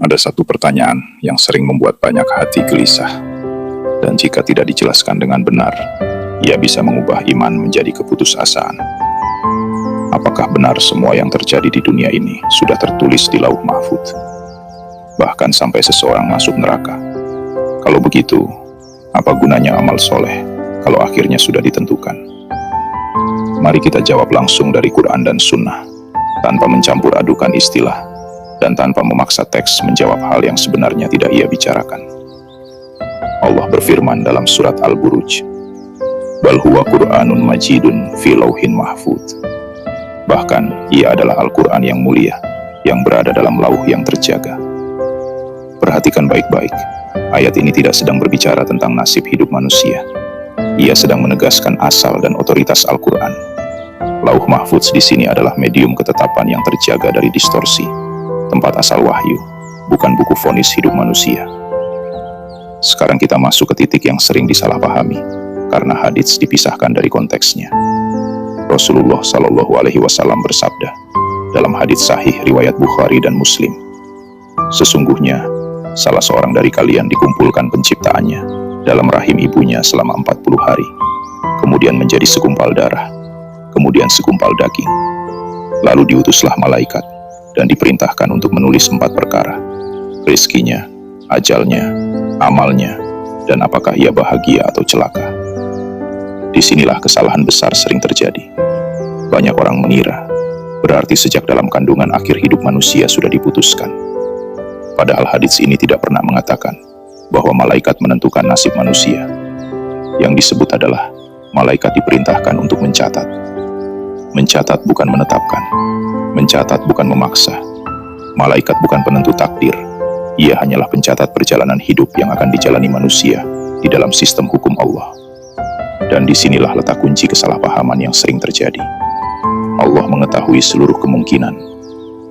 Ada satu pertanyaan yang sering membuat banyak hati gelisah, dan jika tidak dijelaskan dengan benar, ia bisa mengubah iman menjadi keputusasaan. Apakah benar semua yang terjadi di dunia ini sudah tertulis di Lauh Mahfudz? Bahkan sampai seseorang masuk neraka. Kalau begitu, apa gunanya amal soleh kalau akhirnya sudah ditentukan? Mari kita jawab langsung dari Quran dan Sunnah, tanpa mencampur adukan istilah, dan tanpa memaksa teks menjawab hal yang sebenarnya tidak ia bicarakan. Allah berfirman dalam surat Al-Buruj, "Bal huwa Qur'anun majidun fi lauhin mahfudz." Bahkan, ia adalah Al-Quran yang mulia, yang berada dalam lauh yang terjaga. Perhatikan baik-baik, ayat ini tidak sedang berbicara tentang nasib hidup manusia. Ia sedang menegaskan asal dan otoritas Al-Quran. Lauh Mahfudz di sini adalah medium ketetapan yang terjaga dari distorsi, tempat asal wahyu, bukan buku vonis hidup manusia. Sekarang kita masuk ke titik yang sering disalahpahami, karena hadits dipisahkan dari konteksnya. Rasulullah Shallallahu Alaihi Wasallam bersabda dalam hadits sahih riwayat Bukhari dan Muslim, "Sesungguhnya salah seorang dari kalian dikumpulkan penciptaannya dalam rahim ibunya selama 40 hari, kemudian menjadi segumpal darah, kemudian segumpal daging. Lalu diutuslah malaikat dan diperintahkan untuk menulis 4 perkara: rezekinya, ajalnya, amalnya, dan apakah ia bahagia atau celaka." Disinilah kesalahan besar sering terjadi. Banyak orang mengira, berarti sejak dalam kandungan akhir hidup manusia sudah diputuskan. Padahal hadits ini tidak pernah mengatakan bahwa malaikat menentukan nasib manusia. Yang disebut adalah malaikat diperintahkan untuk mencatat. Mencatat bukan menetapkan. Mencatat bukan memaksa. Malaikat bukan penentu takdir. Ia hanyalah pencatat perjalanan hidup yang akan dijalani manusia di dalam sistem hukum Allah. Dan disinilah letak kunci kesalahpahaman yang sering terjadi. Allah mengetahui seluruh kemungkinan.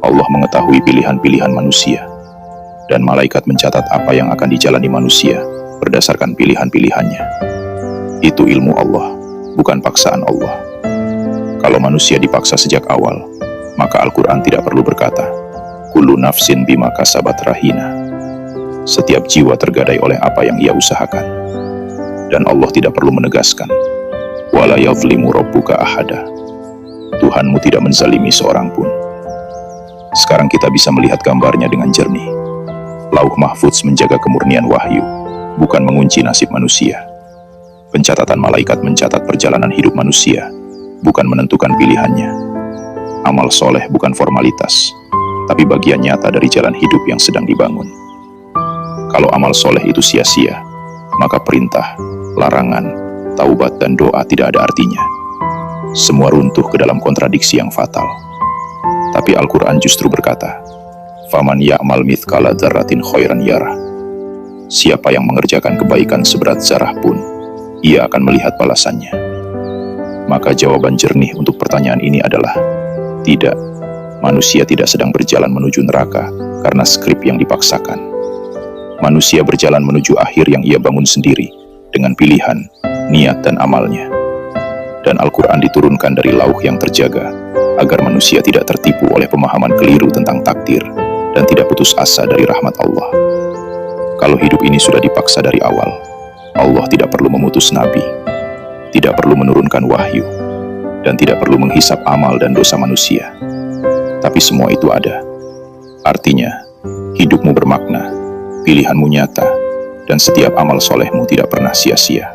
Allah mengetahui pilihan-pilihan manusia. Dan malaikat mencatat apa yang akan dijalani manusia berdasarkan pilihan-pilihannya. Itu ilmu Allah, bukan paksaan Allah. Kalau manusia dipaksa sejak awal, maka Al-Quran tidak perlu berkata, "Kullu nafsin bima kasabat rahina." Setiap jiwa tergadai oleh apa yang ia usahakan. Dan Allah tidak perlu menegaskan, "Wala yadhlimu rabbuka ahada." Tuhanmu tidak menzalimi seorang pun. Sekarang kita bisa melihat gambarnya dengan jernih. Lauh Mahfudz menjaga kemurnian wahyu, bukan mengunci nasib manusia. Pencatatan malaikat mencatat perjalanan hidup manusia, bukan menentukan pilihannya. Amal soleh bukan formalitas, tapi bagian nyata dari jalan hidup yang sedang dibangun. Kalau amal soleh itu sia-sia, maka perintah, larangan, taubat, dan doa tidak ada artinya. Semua runtuh ke dalam kontradiksi yang fatal. Tapi Al-Quran justru berkata, "Faman ya'mal mithqala dzarratin khairan yarah." Siapa yang mengerjakan kebaikan seberat zarah pun, ia akan melihat balasannya. Maka jawaban jernih untuk pertanyaan ini adalah, tidak, manusia tidak sedang berjalan menuju neraka karena skrip yang dipaksakan. Manusia berjalan menuju akhir yang ia bangun sendiri, dengan pilihan, niat, dan amalnya. Dan Al-Quran diturunkan dari lauh yang terjaga, agar manusia tidak tertipu oleh pemahaman keliru tentang takdir, dan tidak putus asa dari rahmat Allah. Kalau hidup ini sudah dipaksa dari awal, Allah tidak perlu memutus nabi, tidak perlu menurunkan wahyu, dan tidak perlu menghisap amal dan dosa manusia. Tapi semua itu ada. Artinya, hidupmu bermakna, pilihanmu nyata, dan setiap amal solehmu tidak pernah sia-sia.